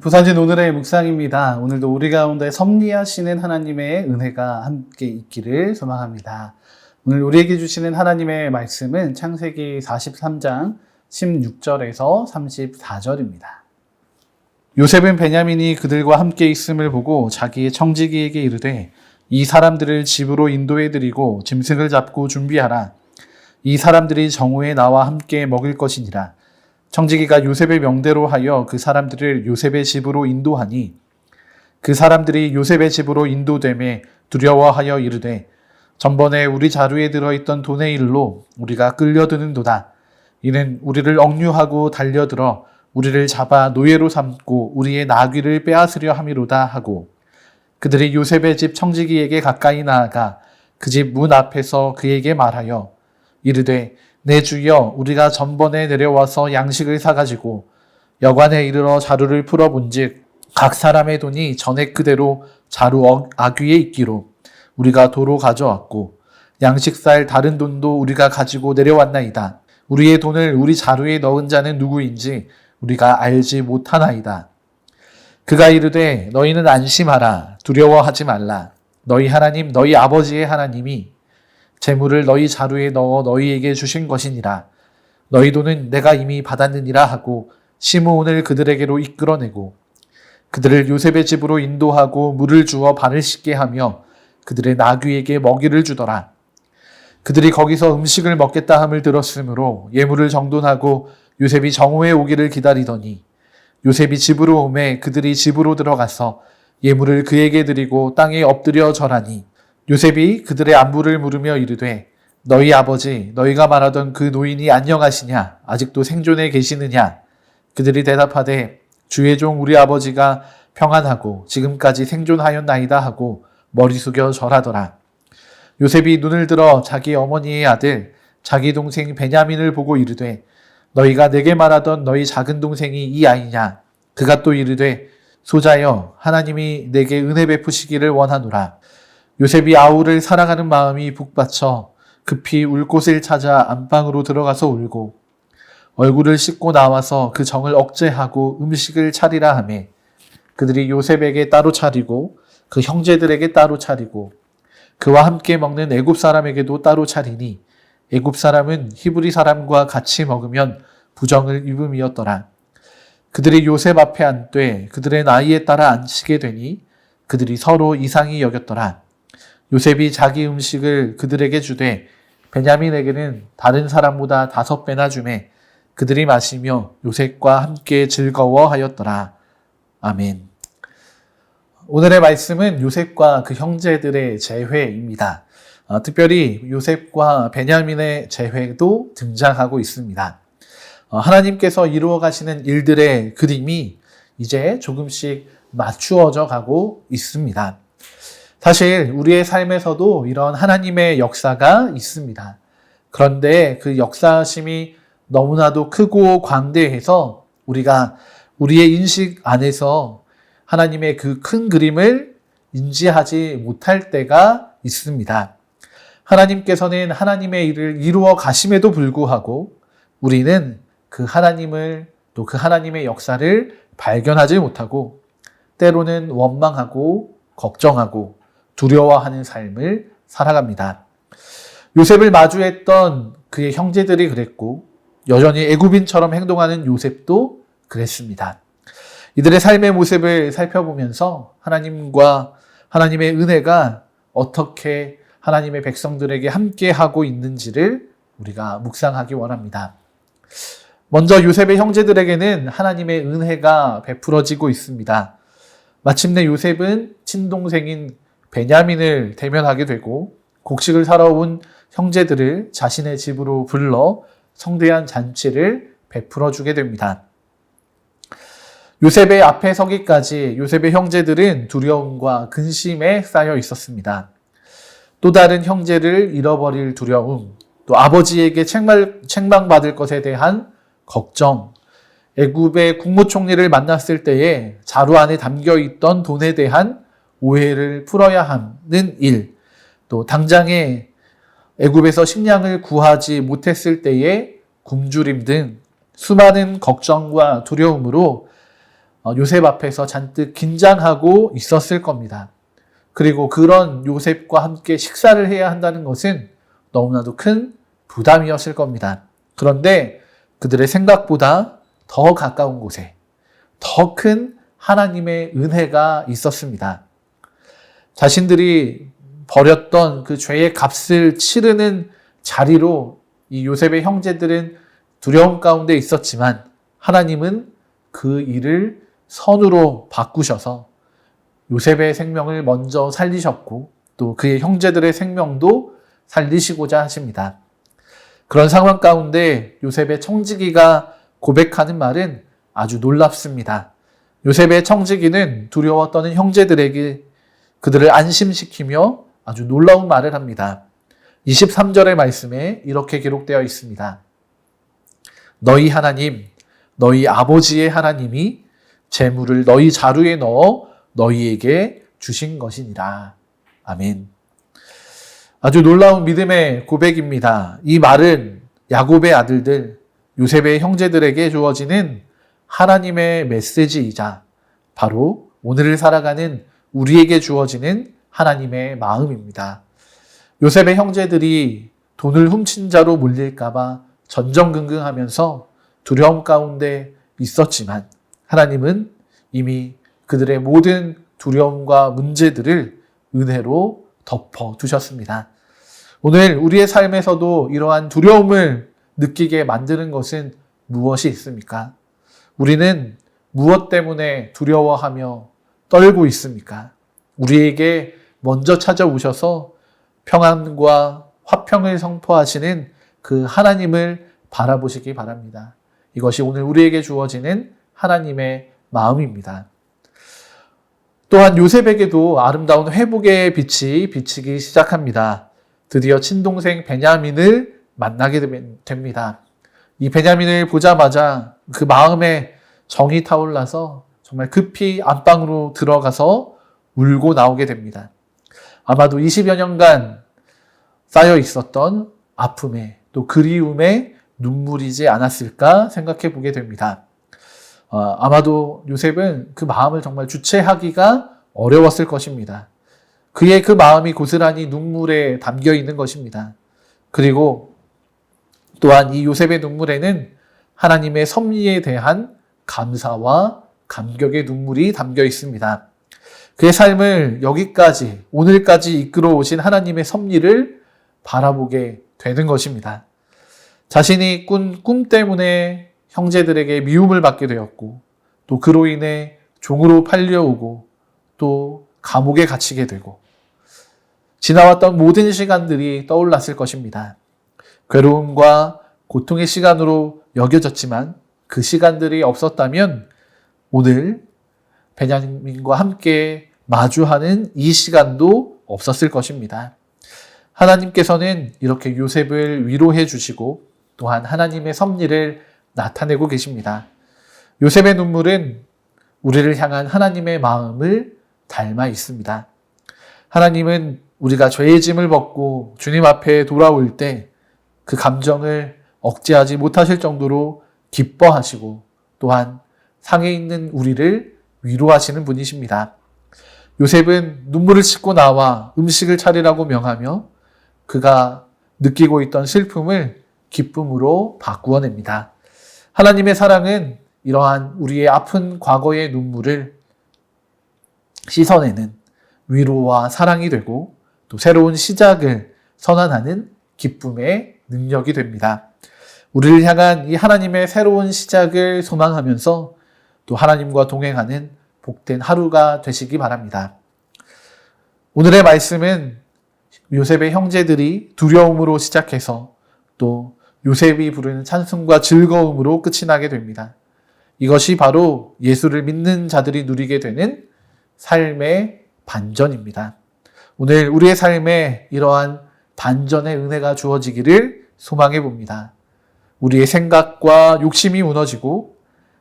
부서진 오늘의 묵상입니다. 오늘도 우리 가운데 섭리하시는 하나님의 은혜가 함께 있기를 소망합니다. 오늘 우리에게 주시는 하나님의 말씀은 창세기 43장 16절에서 34절입니다. 요셉은 베냐민이 그들과 함께 있음을 보고 자기의 청지기에게 이르되 이 사람들을 집으로 인도해 드리고 짐승을 잡고 준비하라. 이 사람들이 정오에 나와 함께 먹을 것이니라. 청지기가 요셉의 명대로 하여 그 사람들을 요셉의 집으로 인도하니 그 사람들이 요셉의 집으로 인도되매 두려워하여 이르되 전번에 우리 자루에 들어있던 돈의 일로 우리가 끌려드는도다. 이는 우리를 억류하고 달려들어 우리를 잡아 노예로 삼고 우리의 나귀를 빼앗으려 함이로다 하고 그들이 요셉의 집 청지기에게 가까이 나아가 그 집 문 앞에서 그에게 말하여 이르되 내 주여 우리가 전번에 내려와서 양식을 사가지고 여관에 이르러 자루를 풀어본즉 각 사람의 돈이 전액 그대로 자루 아귀에 있기로 우리가 도로 가져왔고 양식 살 다른 돈도 우리가 가지고 내려왔나이다. 우리의 돈을 우리 자루에 넣은 자는 누구인지 우리가 알지 못하나이다. 그가 이르되 너희는 안심하라. 두려워하지 말라. 너희 하나님 너희 아버지의 하나님이 재물을 너희 자루에 넣어 너희에게 주신 것이니라. 너희 돈은 내가 이미 받았느니라 하고 시므온을 그들에게로 이끌어내고 그들을 요셉의 집으로 인도하고 물을 주어 발을 씻게 하며 그들의 나귀에게 먹이를 주더라. 그들이 거기서 음식을 먹겠다 함을 들었으므로 예물을 정돈하고 요셉이 정오에 오기를 기다리더니 요셉이 집으로 오매 그들이 집으로 들어가서 예물을 그에게 드리고 땅에 엎드려 절하니 요셉이 그들의 안부를 물으며 이르되 너희 아버지 너희가 말하던 그 노인이 안녕하시냐 아직도 생존해 계시느냐. 그들이 대답하되 주의 종 우리 아버지가 평안하고 지금까지 생존하였나이다 하고 머리 숙여 절하더라. 요셉이 눈을 들어 자기 어머니의 아들 자기 동생 베냐민을 보고 이르되 너희가 내게 말하던 너희 작은 동생이 이 아이냐. 그가 또 이르되 소자여 하나님이 내게 은혜 베푸시기를 원하노라. 요셉이 아우를 사랑하는 마음이 북받쳐 급히 울 곳을 찾아 안방으로 들어가서 울고 얼굴을 씻고 나와서 그 정을 억제하고 음식을 차리라 하매 그들이 요셉에게 따로 차리고 그 형제들에게 따로 차리고 그와 함께 먹는 애굽 사람에게도 따로 차리니 애굽 사람은 히브리 사람과 같이 먹으면 부정을 입음이었더라. 그들이 요셉 앞에 앉되 그들의 나이에 따라 앉히게 되니 그들이 서로 이상히 여겼더라. 요셉이 자기 음식을 그들에게 주되 베냐민에게는 다른 사람보다 5배나 주매 그들이 마시며 요셉과 함께 즐거워하였더라. 아멘. 오늘의 말씀은 요셉과 그 형제들의 재회입니다. 특별히 요셉과 베냐민의 재회도 등장하고 있습니다. 하나님께서 이루어 가시는 일들의 그림이 이제 조금씩 맞추어져 가고 있습니다. 사실 우리의 삶에서도 이런 하나님의 역사가 있습니다. 그런데 그 역사심이 너무나도 크고 광대해서 우리가 우리의 인식 안에서 하나님의 그 큰 그림을 인지하지 못할 때가 있습니다. 하나님께서는 하나님의 일을 이루어 가심에도 불구하고 우리는 그 하나님을 또 그 하나님의 역사를 발견하지 못하고 때로는 원망하고 걱정하고 두려워하는 삶을 살아갑니다. 요셉을 마주했던 그의 형제들이 그랬고 여전히 애굽인처럼 행동하는 요셉도 그랬습니다. 이들의 삶의 모습을 살펴보면서 하나님과 하나님의 은혜가 어떻게 하나님의 백성들에게 함께하고 있는지를 우리가 묵상하기 원합니다. 먼저 요셉의 형제들에게는 하나님의 은혜가 베풀어지고 있습니다. 마침내 요셉은 친동생인 베냐민을 대면하게 되고 곡식을 사러 온 형제들을 자신의 집으로 불러 성대한 잔치를 베풀어 주게 됩니다. 요셉의 앞에 서기까지 요셉의 형제들은 두려움과 근심에 쌓여 있었습니다. 또 다른 형제를 잃어버릴 두려움, 또 아버지에게 책망받을 것에 대한 걱정, 애굽의 국무총리를 만났을 때에 자루 안에 담겨있던 돈에 대한 오해를 풀어야 하는 일, 또 당장에 애굽에서 식량을 구하지 못했을 때의 굶주림 등 수많은 걱정과 두려움으로 요셉 앞에서 잔뜩 긴장하고 있었을 겁니다. 그리고 그런 요셉과 함께 식사를 해야 한다는 것은 너무나도 큰 부담이었을 겁니다. 그런데 그들의 생각보다 더 가까운 곳에 더 큰 하나님의 은혜가 있었습니다. 자신들이 벌였던 그 죄의 값을 치르는 자리로 이 요셉의 형제들은 두려움 가운데 있었지만 하나님은 그 일을 선으로 바꾸셔서 요셉의 생명을 먼저 살리셨고 또 그의 형제들의 생명도 살리시고자 하십니다. 그런 상황 가운데 요셉의 청지기가 고백하는 말은 아주 놀랍습니다. 요셉의 청지기는 두려워 떠는 형제들에게 그들을 안심시키며 아주 놀라운 말을 합니다. 23절의 말씀에 이렇게 기록되어 있습니다. 너희 하나님, 너희 아버지의 하나님이 재물을 너희 자루에 넣어 너희에게 주신 것이니라. 아멘. 아주 놀라운 믿음의 고백입니다. 이 말은 야곱의 아들들, 요셉의 형제들에게 주어지는 하나님의 메시지이자 바로 오늘을 살아가는 우리에게 주어지는 하나님의 마음입니다. 요셉의 형제들이 돈을 훔친 자로 몰릴까봐 전전긍긍하면서 두려움 가운데 있었지만 하나님은 이미 그들의 모든 두려움과 문제들을 은혜로 덮어두셨습니다. 오늘 우리의 삶에서도 이러한 두려움을 느끼게 만드는 것은 무엇이 있습니까? 우리는 무엇 때문에 두려워하며 떨고 있습니까? 우리에게 먼저 찾아오셔서 평안과 화평을 선포하시는 그 하나님을 바라보시기 바랍니다. 이것이 오늘 우리에게 주어지는 하나님의 마음입니다. 또한 요셉에게도 아름다운 회복의 빛이 비치기 시작합니다. 드디어 친동생 베냐민을 만나게 됩니다. 이 베냐민을 보자마자 그 마음에 정이 타올라서 정말 급히 안방으로 들어가서 울고 나오게 됩니다. 아마도 20여 년간 쌓여 있었던 아픔에 또 그리움에 눈물이지 않았을까 생각해 보게 됩니다. 아마도 요셉은 그 마음을 정말 주체하기가 어려웠을 것입니다. 그의 그 마음이 고스란히 눈물에 담겨 있는 것입니다. 그리고 또한 이 요셉의 눈물에는 하나님의 섭리에 대한 감사와 감격의 눈물이 담겨 있습니다. 그의 삶을 여기까지, 오늘까지 이끌어 오신 하나님의 섭리를 바라보게 되는 것입니다. 자신이 꾼 꿈 때문에 형제들에게 미움을 받게 되었고, 또 그로 인해 종으로 팔려오고, 또 감옥에 갇히게 되고, 지나왔던 모든 시간들이 떠올랐을 것입니다. 괴로움과 고통의 시간으로 여겨졌지만 그 시간들이 없었다면 오늘 베냐민과 함께 마주하는 이 시간도 없었을 것입니다. 하나님께서는 이렇게 요셉을 위로해 주시고 또한 하나님의 섭리를 나타내고 계십니다. 요셉의 눈물은 우리를 향한 하나님의 마음을 닮아 있습니다. 하나님은 우리가 죄의 짐을 벗고 주님 앞에 돌아올 때 그 감정을 억제하지 못하실 정도로 기뻐하시고 또한 상해 있는 우리를 위로하시는 분이십니다. 요셉은 눈물을 씻고 나와 음식을 차리라고 명하며 그가 느끼고 있던 슬픔을 기쁨으로 바꾸어냅니다. 하나님의 사랑은 이러한 우리의 아픈 과거의 눈물을 씻어내는 위로와 사랑이 되고 또 새로운 시작을 선언하는 기쁨의 능력이 됩니다. 우리를 향한 이 하나님의 새로운 시작을 소망하면서 또 하나님과 동행하는 복된 하루가 되시기 바랍니다. 오늘의 말씀은 요셉의 형제들이 두려움으로 시작해서 또 요셉이 부르는 찬송과 즐거움으로 끝이 나게 됩니다. 이것이 바로 예수를 믿는 자들이 누리게 되는 삶의 반전입니다. 오늘 우리의 삶에 이러한 반전의 은혜가 주어지기를 소망해 봅니다. 우리의 생각과 욕심이 무너지고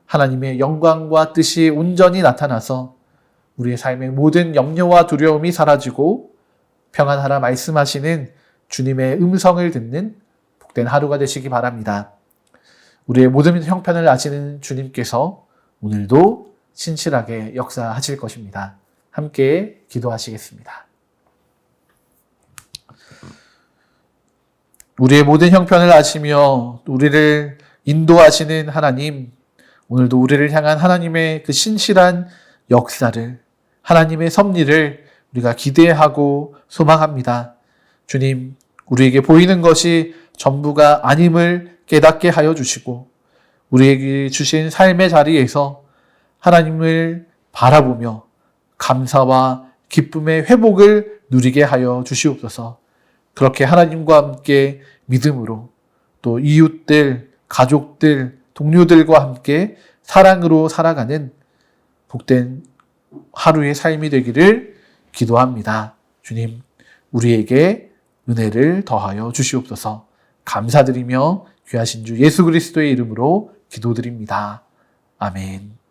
하나님의 영광과 뜻이 온전히 나타나서 우리의 삶의 모든 염려와 두려움이 사라지고 평안하라 말씀하시는 주님의 음성을 듣는 복된 하루가 되시기 바랍니다. 우리의 모든 형편을 아시는 주님께서 오늘도 신실하게 역사하실 것입니다. 함께 기도하시겠습니다. 우리의 모든 형편을 아시며 우리를 인도하시는 하나님, 오늘도 우리를 향한 하나님의 그 신실한 역사를, 하나님의 섭리를 우리가 기대하고 소망합니다. 주님, 우리에게 보이는 것이 전부가 아님을 깨닫게 하여 주시고 우리에게 주신 삶의 자리에서 하나님을 바라보며 감사와 기쁨의 회복을 누리게 하여 주시옵소서. 그렇게 하나님과 함께 믿음으로 또 이웃들, 가족들, 동료들과 함께 사랑으로 살아가는 복된 하루의 삶이 되기를 기도합니다. 주님, 우리에게 은혜를 더하여 주시옵소서. 감사드리며 귀하신 주 예수 그리스도의 이름으로 기도드립니다. 아멘.